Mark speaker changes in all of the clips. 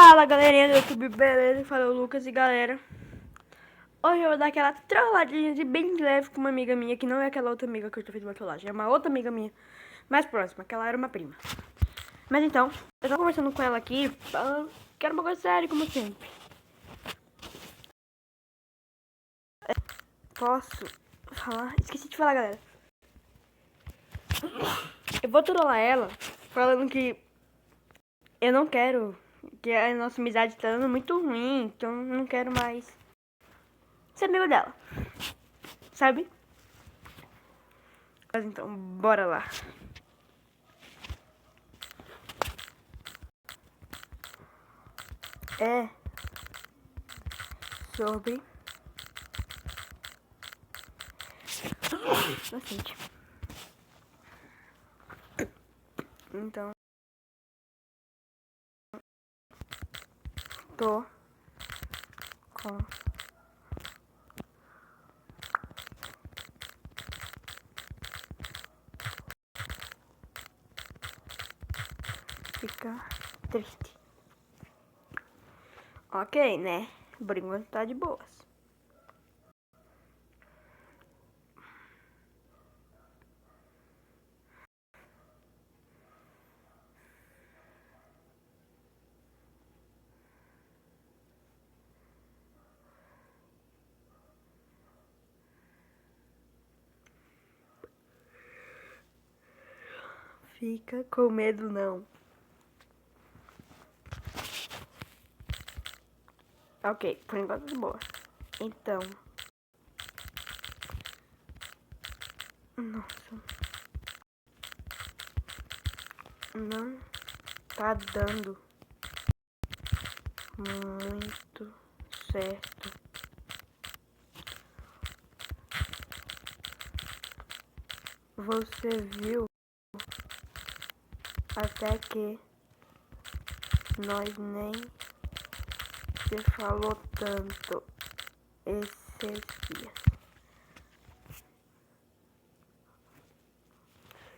Speaker 1: Fala galerinha do YouTube, beleza? Fala o Lucas e galera. Hoje eu vou dar aquela trolladinha de bem leve com uma amiga minha, que não é aquela outra amiga que eu tô fazendo maquiagem, é uma outra amiga minha mais próxima, que ela era uma prima. Mas então, eu tô conversando com ela aqui, falando que era uma coisa séria, como sempre. Posso falar? Esqueci de falar, galera. Eu vou trollar ela falando que eu não quero, que a nossa amizade tá dando muito ruim, então eu não quero mais ser amigo dela, sabe? Mas então, bora lá. É sobre bastante. Então, tô com ficar triste. Ok, né? Por enquanto tá de boas. Fica com medo não. Ok, por enquanto tá de boa. Então. Nossa. Não tá dando muito certo. Você viu até que nós nem se falou tanto esses dias.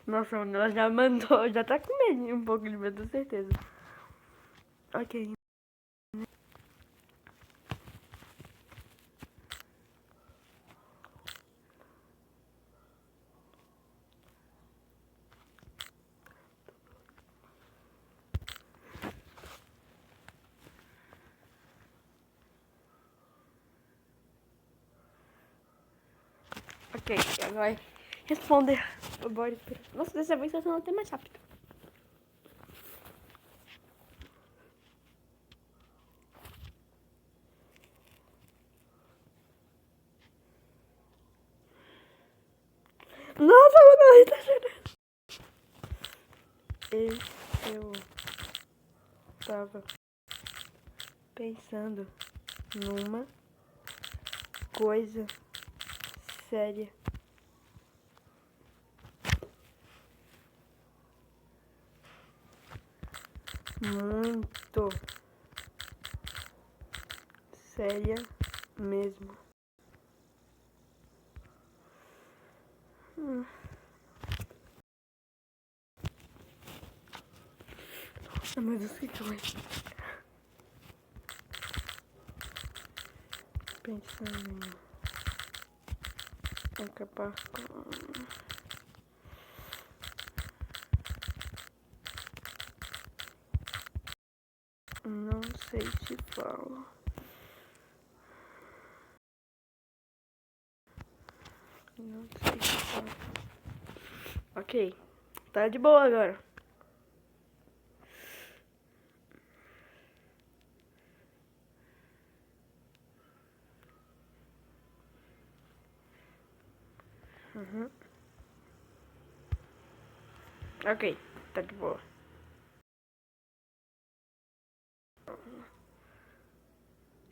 Speaker 1: Nossa, ela já mandou, já tá com medo, um pouco de medo, certeza. Ok. Ok, agora responder. Nossa, dessa vez tá sendo até mais rápido. Nossa, mano, tá chorando. Eu tava pensando numa coisa séria. Muito séria mesmo. Nossa, meu Deus, que foi? Pensando em acabar com... Não sei se falo. Não sei se falo. Ok, tá de boa agora. Ok, tá de boa.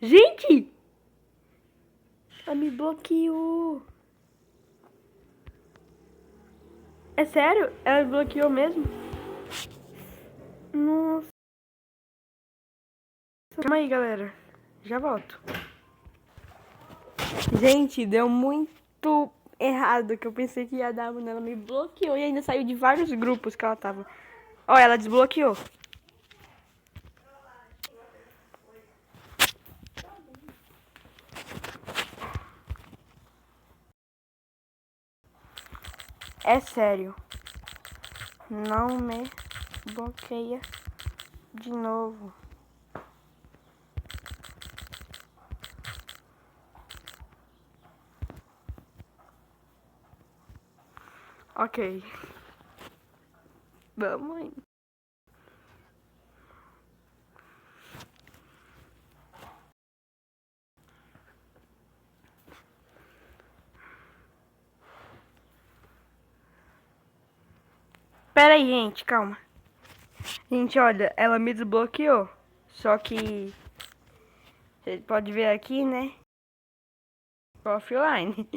Speaker 1: Gente! Ela me bloqueou. É sério? Ela me bloqueou mesmo? Nossa. Calma aí, galera. Já volto. Gente, deu muito errado, que eu pensei que ia dar, mas ela me bloqueou e ainda saiu de vários grupos que ela tava. Ó, ela desbloqueou. É sério. Não me bloqueia de novo. Ok. Vamos aí. Pera aí, gente, calma. Gente, olha, ela me desbloqueou. Só que você pode ver aqui, né? Offline.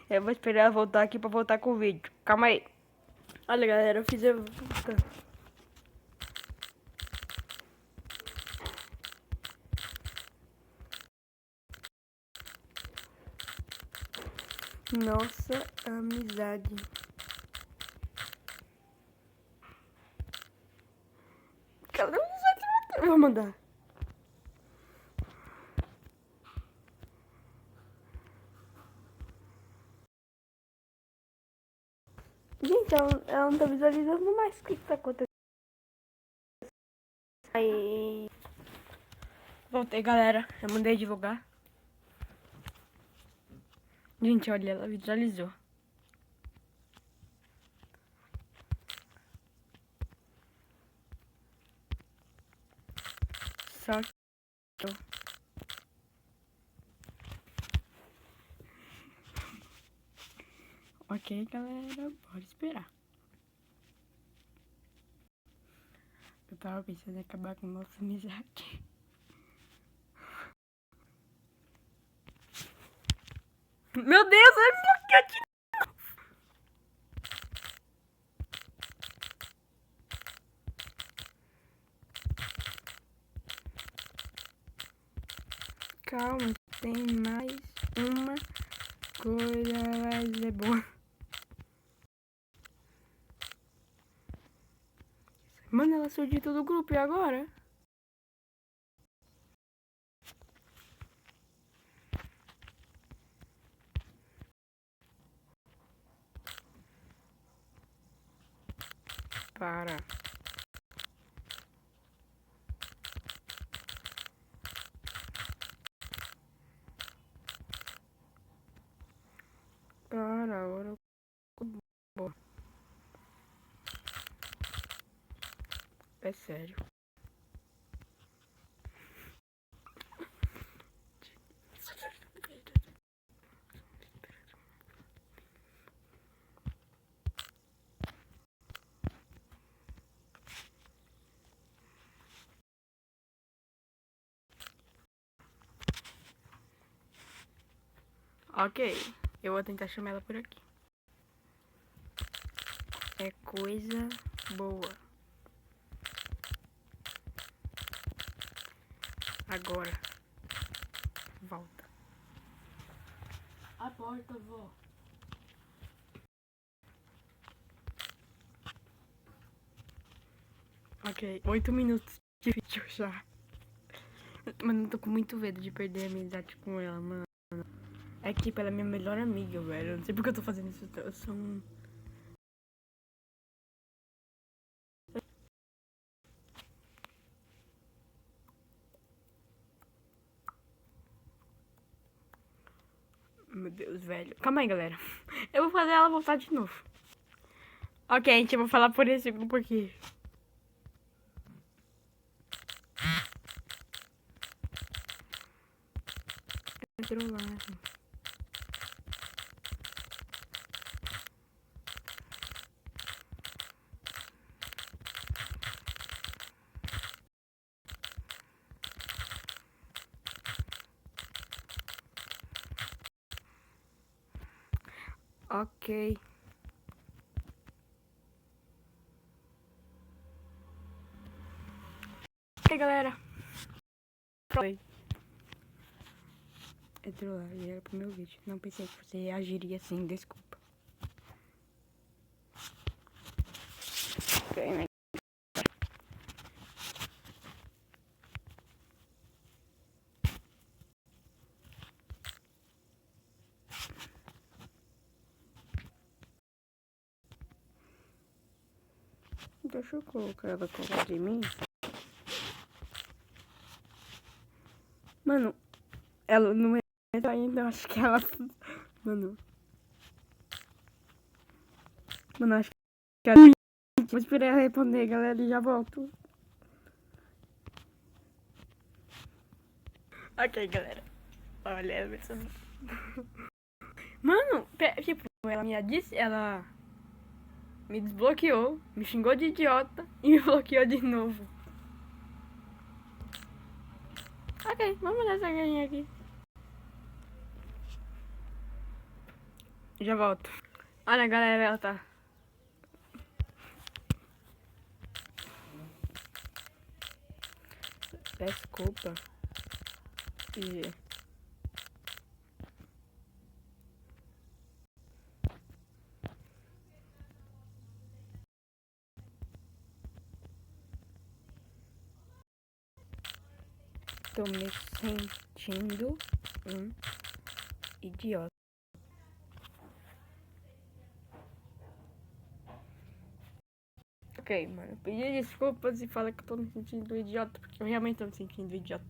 Speaker 1: Eu vou esperar ela voltar aqui pra voltar com o vídeo. Calma aí. Olha, galera, eu fiz a... Nossa amizade. Cadê a amizade? Eu vou mandar. Gente, ela não tá visualizando mais o que tá acontecendo. Aí. Voltei, galera. Eu mandei divulgar. Gente, olha, ela visualizou. Só que... Ok, galera. Bora esperar. Eu tava pensando em acabar com nossa amizade. Meu Deus, ela me bloqueou de... Calma, tem mais uma coisa, mas é boa. Mano, ela saiu de todo o grupo e agora? Para. Para, agora boa. É sério. Ok, eu vou tentar chamar ela por aqui. É coisa boa. Agora. Volta. A porta, vó. Ok, 8 minutos de vídeo já. Mano, eu tô com muito medo de perder a amizade com ela, mano. É que tipo, ela é minha melhor amiga, velho. Eu não sei porque eu tô fazendo isso. Eu sou um... Meu Deus, velho. Calma aí, galera. Eu vou fazer ela voltar de novo. Ok, gente, eu vou falar por esse grupo aqui. Trollar. Ok. Ok, galera. Foi. É trollar e era pro meu vídeo. Não pensei que você reagiria assim, desculpa. Ok, né? Deixa eu colocar ela colar de mim. Mano, ela não é ainda, acho que ela... Mano, acho que ela... Vou esperar ela responder, galera, e já volto. Ok, galera. Olha, ela pensando... Mano, tipo, ela me disse, ela me desbloqueou, me xingou de idiota e me bloqueou de novo. Ok, vamos dar essa galinha aqui. Já volto. Olha, galera, ela tá... Desculpa. E... tô me sentindo um idiota. Ok, mano. Pedi desculpas e fala que eu tô me sentindo idiota, porque eu realmente tô me sentindo idiota.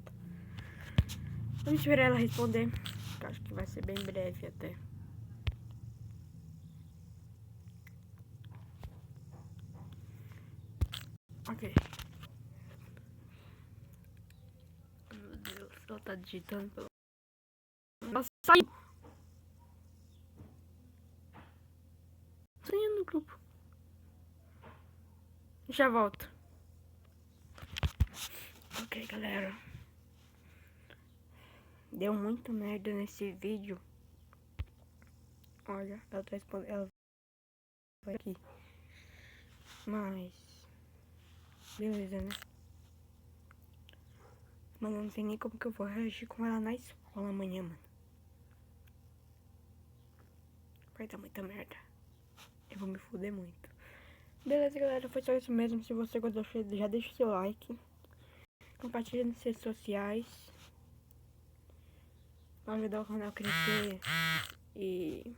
Speaker 1: Vamos esperar ela responder. Que eu acho que vai ser bem breve até. Ok. Meu Deus, ela tá digitando pelo... Nossa, saiu! Saiu no grupo. Já volto. Ok, galera. Deu muito merda nesse vídeo. Olha, ela tá respondendo. Ela vai aqui. Mas... beleza, né? Mano, eu não sei nem como que eu vou reagir com ela na escola amanhã, mano. Vai dar muita merda. Eu vou me fuder muito. Beleza, galera, foi só isso mesmo. Se você gostou, já deixa o seu like. Compartilha nas redes sociais. Pra ajudar o canal a crescer. E...